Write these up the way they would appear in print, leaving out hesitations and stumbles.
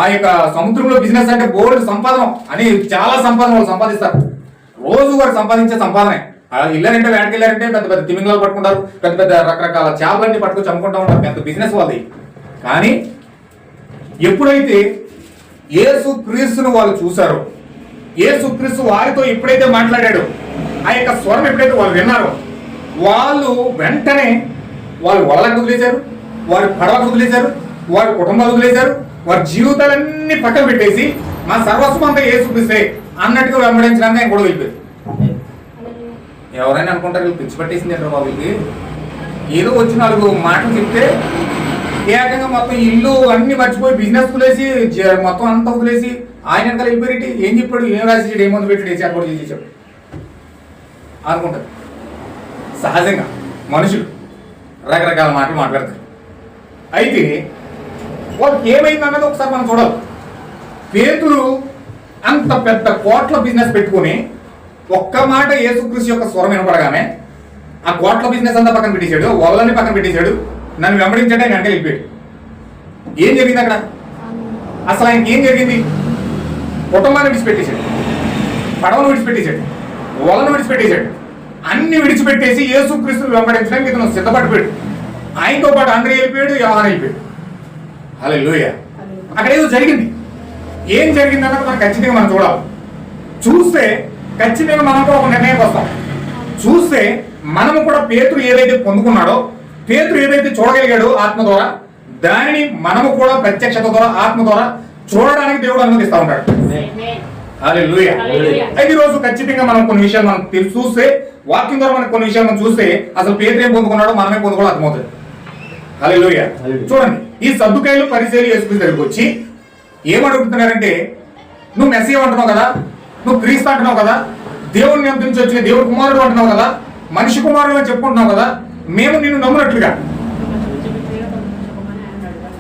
ఆ యొక్క సముద్రంలో బిజినెస్ అంటే బోర్డు సంపాదన అని చాలా సంపాదన వాళ్ళు సంపాదిస్తారు. రోజు వారు సంపాదించే సంపాదనే. ఇల్లారంటే వేటకి వెళ్ళారంటే పెద్ద పెద్ద తిమింగలాలు పట్టుకుంటారు, పెద్ద పెద్ద రకరకాల చేపలన్నీ పట్టుకొని చంపుకుంటూ ఉంటారు, పెద్ద బిజినెస్ వాళ్ళది. కానీ ఎప్పుడైతే యేసు క్రీస్తును వాళ్ళు చూశారో, యేసు క్రీస్తు వారితో ఎప్పుడైతే మాట్లాడాడో, ఆ యొక్క స్వరం ఎప్పుడైతే వాళ్ళు విన్నారో, వాళ్ళు వెంటనే వాళ్ళు వలలకు వదిలేశారు, వారి పడవకు వదిలేశారు, వారి కుటుంబాలు వదిలేశారు, వారి జీవితాలన్నీ పక్కన పెట్టేసి మా సర్వస్వం అంతా యేసు క్రీస్తే అన్నట్టుగా వెంబడించడానికి ఆయన కూడా వెళ్ళిపోయారు. ఎవరైనా అనుకుంటారు వీళ్ళు పిచ్చి పట్టేసింది అంటారు బాబు, వీళ్ళకి ఏదో వచ్చి 4 మాటలు చెప్తే ఏకంగా మొత్తం ఇల్లు అన్ని మర్చిపోయి బిజినెస్ వదిలేసి మొత్తం అంతా వదిలేసి ఆయన వెనకాల వెళ్ళిపోయి ఏం చెప్పాడు, ఏం రాసి ఏమంది పెట్టి వేసి కూడా చేసేసాడు అనుకుంటారు. సహజంగా మనుషులు రకరకాల మాటలు మాట్లాడతారు. అయితే వాళ్ళకి ఏమైంది అన్నది ఒకసారి మనం చూడాలి. పేతురు అంత పెద్ద కోట్ల బిజినెస్ పెట్టుకుని ఒక్క మాట యేసుక్రీస్తు యొక్క స్వరం వినపడగానే ఆ కోట్ల బిజినెస్ అంతా పక్కన పెట్టేశాడు, వాళ్ళని పక్కన పెట్టేశాడు, నన్ను వెంబడించండి ఆయన వెంట వెళ్ళిపోయాడు. ఏం జరిగింది అక్కడ? అసలు ఆయనకి ఏం జరిగింది? కుటుంబాన్ని విడిచిపెట్టేశాడు, పడవను విడిచిపెట్టేశాడు, వాళ్ళను విడిచిపెట్టేశాడు, అన్ని విడిచిపెట్టేసి యేసుక్రీస్తుని వెంబడించడానికి ఇతను సిద్ధపడిపోయాడు. ఆయనతో పాటు అందరూ వెళ్ళిపోయాడు, యోహాను వెళ్ళిపోయాడు. హల్లెలూయా. అక్కడ ఏదో జరిగింది. ఏం జరిగింది అన్నది మనం ఖచ్చితంగా మనం చూడాలి. చూస్తే ఖచ్చితంగా మనం కూడా ఒక నిర్ణయం వస్తాం. చూస్తే మనము కూడా పేతురు ఏదైతే పొందుకున్నాడో, పేతురు ఏదైతే చూడగలిగాడో ఆత్మ ద్వారా, దానిని మనము కూడా ప్రత్యక్షత ద్వారా ఆత్మ ద్వారా చూడడానికి దేవుడు అనుమతిస్తూ ఉంటాడు. హల్లెలూయా. అయితే ఈ రోజు ఖచ్చితంగా మనం కొన్ని విషయాలు మనం చూస్తే, వాక్యం ద్వారా మనకు కొన్ని విషయాలు మనం చూస్తే అసలు పేతురు ఏం పొందుకున్నాడో మనమే పొందుకోవడం అర్థమవుతుంది. హల్లెలూయా. చూడండి, ఈ సద్దుకాయలు పరిసయ్యులు యేసుక్రీస్తు దగ్గరికి వచ్చి ఏమడుగుతున్నారంటే, నువ్వు మెస్సీయా అంటున్నావు కదా, నువ్వు క్రీస్తు అంటున్నావు కదా, దేవుడిని నుంచి వచ్చిన దేవుడు కుమారుడు అంటున్నావు కదా, మనిషి కుమారుడు అని చెప్పుకుంటున్నావు కదా, మేము నిన్ను నమ్మునట్లుగా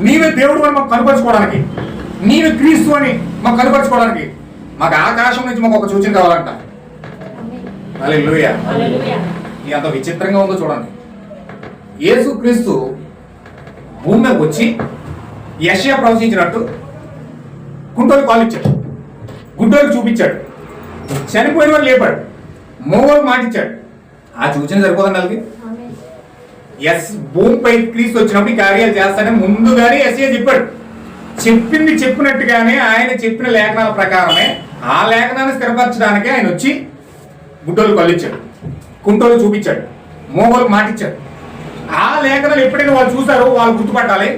నీవే దేవుడు అని మాకు కనపరుచుకోవడానికి, నీవే క్రీస్తు అని మాకు కనపరుచుకోవడానికి మాకు ఆకాశం నుంచి మాకు ఒక సూచన కావాలంట. హల్లెలూయా. ఇది అంత విచిత్రంగా ఉందో చూడండి. యేసుక్రీస్తు భూమి మీదకి వచ్చి యెషయా ప్రవచించినట్టు కుంటోలు కాలు ఇచ్చాడు, గుడ్డోలు చూపించాడు, చనిపోయిన వాళ్ళు లేపాడు, మోగోలు మాటిచ్చాడు. ఆ సూచన సరిపోదండి వాళ్ళకి. భూమిపై క్రీస్తు వచ్చినప్పుడు ఈ కార్యాలు చేస్తాడని ముందుగానే యెషయా చెప్పాడు. చెప్పింది చెప్పినట్టుగానే ఆయన చెప్పిన లేఖనాల ప్రకారమే ఆ లేఖనాన్ని స్థిరపరచడానికి ఆయన వచ్చి గుడ్డోలు కళ్ళిచ్చాడు, కుంటోలు చూపించాడు, మోగోలు మాటిచ్చాడు. ఆ లేఖనాలు ఎప్పుడైనా వాళ్ళు చూసారో వాళ్ళు గుర్తుపట్టాలి.